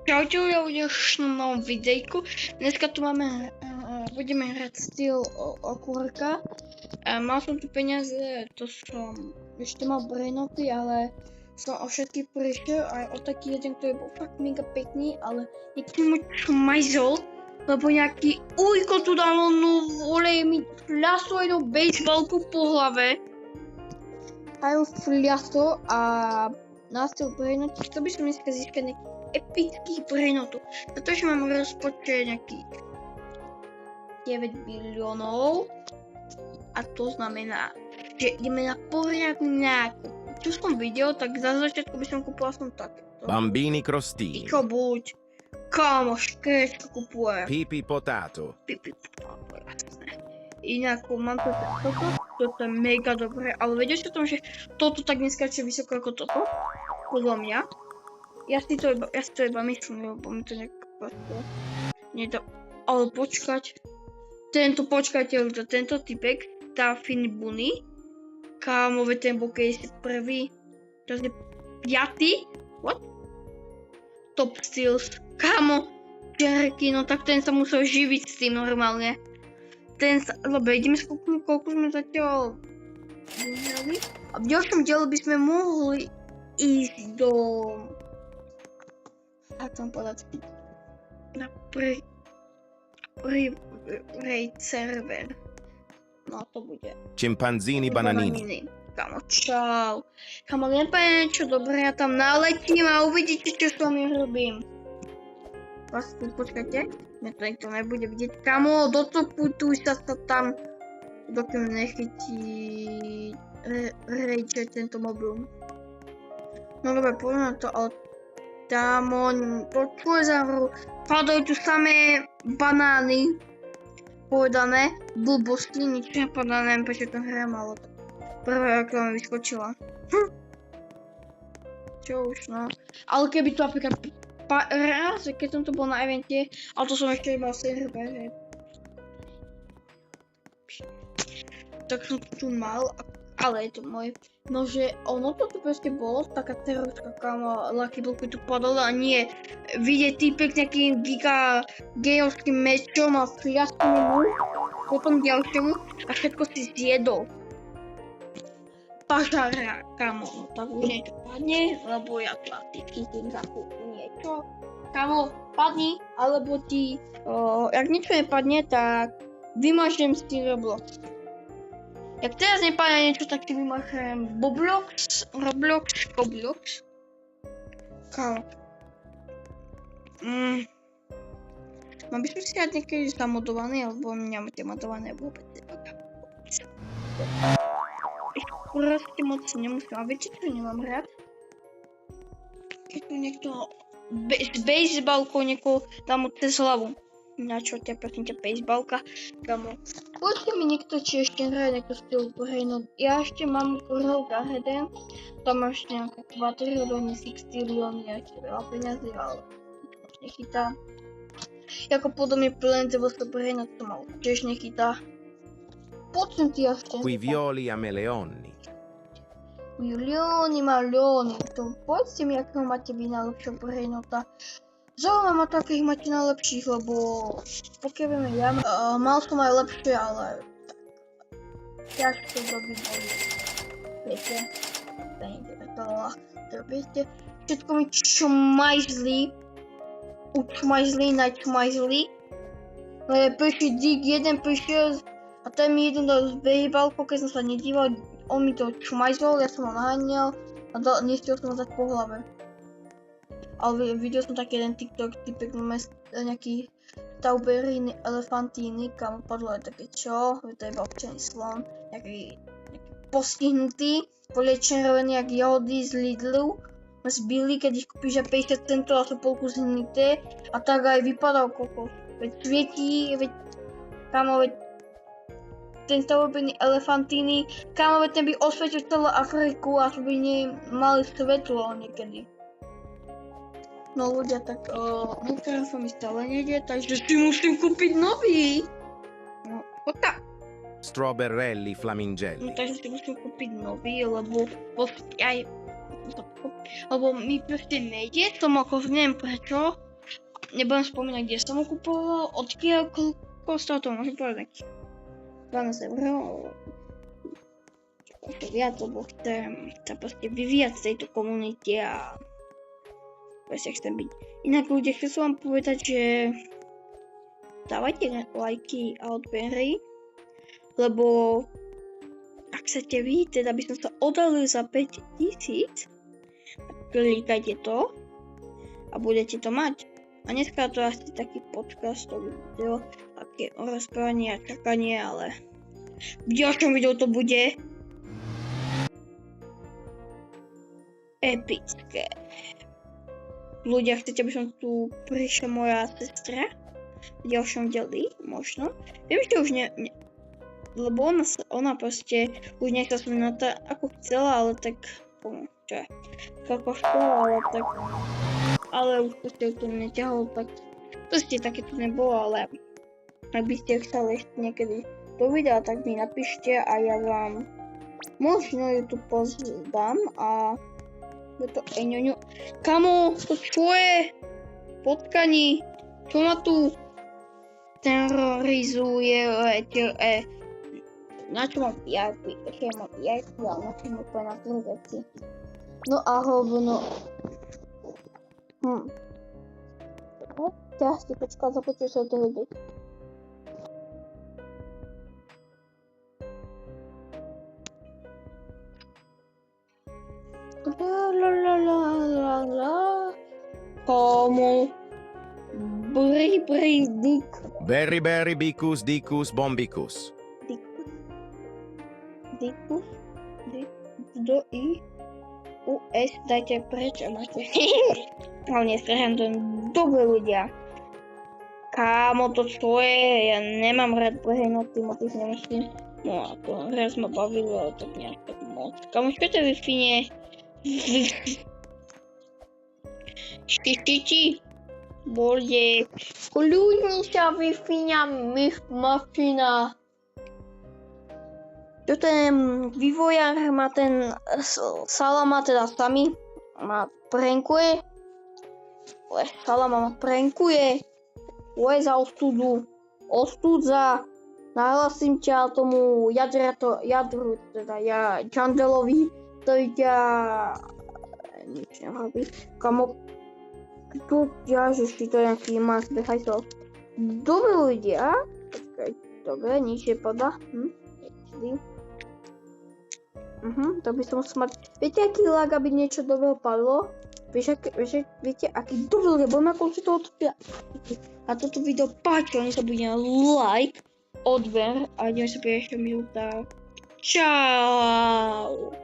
Čaute, ja v dnešnom novom videjku. Dneska tu budeme hrať styl okúrka. Mal som tu peniaze, to som ešte mal brainoty, ale som o všetkých prišiel, aj o taký jeden, ktorý bol fakt mega pekný, ale nejaký môj čmajzol, lebo nejaký ujko tu dal, no volej mi fľasol jednu bejsbalku po hlave. A ju fľasol a na styl brainoty, chcel by som dneska získať nejaký epických brainotov, pretože mám rozpočet nejakých 9 biliónov a to znamená, že ideme na poriadnu nákup. Čo som videl, tak za začiatku by som kúpila som takéto. Bambini crostini. Čo buď, kámo, škrečko kupujem. Pipi potato. Pipi potato, jasné. Inak mám toto je mega dobré, ale vedeš o tom, že toto tak neskáče vysoko ako toto? Podľa mňa. Ja si to iba myslím, lebo mi to nejak proste nedá. Ale počkať. Tento typek, tá Finibuni. Kámo, ten bol kedysi prvý. To je 5. What? Top Steals. Kámo, Jerky, no tak ten sa musel živiť s tým normálne. Dobre, ideme skúknuť, koľko sme zatiaľ vyhrali. A v ďalšom diele by sme mohli ísť do... Chcem povedať, na raid server. No to bude. Chimpanzini bananini. Kamo, čau. Kamo, nepoviem čo dobre, ja tam naletím a uvidíte, čo s vami robím. Vlastne, počkajte, mňa to nikto nebude vidieť. Kamo, dotoputuj sa tam, dokým nechytí raid tento mobil. No dobre, poďme na to, ale Dámo, to čo je za hru? Padajú tu samé banány. Povedané, blbosti, nič nepadá, neviem prečo to hrám, ale prvá reklama vyskočila. Čo už no. Ale keby to napríklad raz, keď som to bol na evente, ale to som ešte iba server, hej. Tak som to tu mal, ale je to môj. No, že ono to tu proste bolo, taká terorská káma, Lucky Blocky tu padala a nie vidieť týpek nejakým gejovským mečom a fľaskami mu, potom ďalšiemu a všetko si zjedol. Pažára, kámo, no tak už niečo padne, lebo ja klasicky tým zakúpu niečo. Kámo, padni, alebo ti, ak niečo nepadne, tak vymažem si Roblox. Jak teraz nepadne niečo, tak si vymažem Roblox. Kámo. No by som si dať niekedy zamodovaný, alebo nemáte modované vôbec. Proste moc nemusím, a viete čo nemám rád? Keď tu niekto s bejsbalkou niekoho dá mu cez hlavu. Na čo ťa, prosím ťa, bejsbalka, kamo. Poďte mi niekto, či ešte hraje nejakú styl hry, no ja ešte mám hru Garheden, tam ešte nejaké 2 trilóny, 6 trilóny, ešte veľa peňazí, ale moc nechytá. Jako podobne Plant Devil hry, no to ma tiež nechytá. Poďme ty ešte. Qui violi a meleonni. Milióny, to povedzte mi, akého máte vy najlepšieho brainota. Zaujímavé ma to, akých máte najlepších, lebo pokiaľ vieme, ja mal som aj lepšie, ale tak ťažké doby boli. Viete, to viete, všetko mi čmajzli, najčmajzli. Prišiel dík, jeden prišiel a ten mi jeden dal zbejbalko, keď som sa nedíval, on mi to čmajzol, ja som ho naháňal a nestiel som ho dať po hlave. Ale videl som taký jeden TikTok, typek nejaký tauberíny, elefantíny, kam padlo aj také čo, to je iba občaný slon, nejaký postihnutý, poliečený jak jahody z Lidlu, zbili, keď ich kúpiš za 50 centov a sú polku zhnité, a tak aj vypadal kokos. Veď svietí, kámo, ten tauberíny elefantíny, kámo, ten by osvietil celú Afriku a by mali svetlo niekedy. No ľudia, tak mikrofón mi stále nejde, takže si musím kúpiť nový. No, poďka. Strawberrelli flamingelli. No takže si musím kúpiť nový, lebo mi proste nejde, som ako neviem prečo. nebudem spomínať, kde som ho kupoval, odkiaľ, koľko z toho to môžem povedať. 12 €, viac, lebo chcem sa proste vyvíjať z tejto komunity a proste chcem byť. Inak ľudia, chcem som vám povedať, že dávajte lajky a odbery, lebo ak chcete vy, teda by som sa odhalil za 5 000, klikajte to a budete to mať. A dneska to asi taký podcastový video, také rozprávanie a čakanie, ale v ďalšom videu to bude epické. Ľudia, chcete, aby som tu prišla moja sestra v ďalšom dieli, možno. Viem, že už lebo ona proste už nechcela som na to, ako chcela, ale tak čo je, ako škola, ale tak, ale už proste to neťahol, tak proste také to nebolo, ale ak by ste chceli ešte niekedy do videa, tak mi napíšte a ja vám možno YouTube pozdám a je to ňoňo. Kamo, to čo je? Potkani, čo ma tu terorizuje, na čo mám VIP, ešte mám VIP, ale na čo mám úplne na tie veci. No a hovno. Teraz ti počkať, započuj sa od toho byť. Komu? Dik. Berry berry bicus dicus bombicus. Dikus. Do I. US, dajte preč a máte. Ale nestrahám to dobre ľudia. Kámo, to čo je? Ja nemám rád prehnať tým o tých nemyslím. No a to raz ma bavilo, ale tak nejak tak moc. Kámo, čo to Wi-Fi? Štištiči? Bode. Kľudni sa Wi-Fi mašina. Čo ten vývojár má ten Salama teda sami ma prankuje. Salama ma prankuje. Za ostudu. Ostudza. Nahlasím ťa tomu jadru, teda Čandelovi, ktorý ťa nič nerobí. Kamo, tu ťažeš, to je nejaký mas, behaj to. Dobre ľudia. Počkaj, dobre, nič nepadá. To by som musel mať. Viete, aký lag, aby niečo dobré padlo? Viete, aký dobrý, lebo na konci toho a toto video páčilo, nech sa bude like, odber a ideme sa pri ešte minúta. Čau!